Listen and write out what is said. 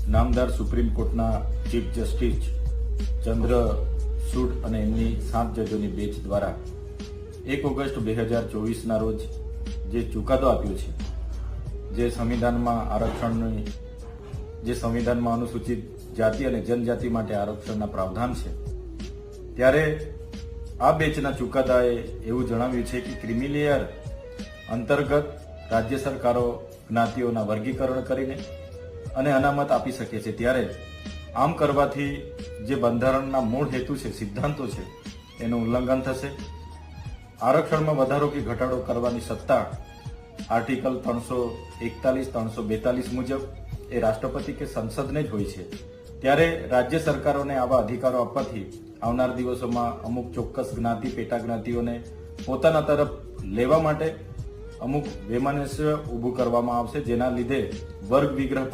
નામદાર સુપ્રીમ કોર્ટના chief justice Chandrachud અને એમની 7 જજોની બેન્ચ દ્વારા 1 ઓગસ્ટ 2024ના રોજ જે ચુકાદો આપ્યો છે, જે સંવિધાનમાં આરક્ષણની જે સંવિધાનમાં અનુસૂચિત જાતિ અને જનજાતિ માટે આરક્ષણના પ્રાવધાન છે, ત્યારે આ બેન્ચના ચુકાદાએ એવું જણાવ્યું છે કે ક્રિમિલેયર અંતર્ગત રાજ્ય સરકારો જ્ઞાતિઓના વર્ગીકરણ કરીને અને અનામત આપી શકે છે। ત્યારે આમ કરવાથી જે બંધારણના મૂળ હેતુ છે, સિદ્ધાંતો છે, એનું ઉલ્લંઘન થશે। આરક્ષણમાં વધારો કે ઘટાડો કરવાની સત્તા આર્ટિકલ 341, 342 મુજબ એ રાષ્ટ્રપતિ કે સંસદને જ હોય છે। ત્યારે રાજ્ય સરકારોને આવા અધિકારો આપવાથી આવનાર દિવસોમાં અમુક ચોક્કસ જ્ઞાતિ, પેટા જ્ઞાતિઓને પોતાના તરફ લેવા માટે અમુક વૈમનસ્ય ઊભું કરવામાં આવશે, જેના લીધે વર્ગ વિગ્રહ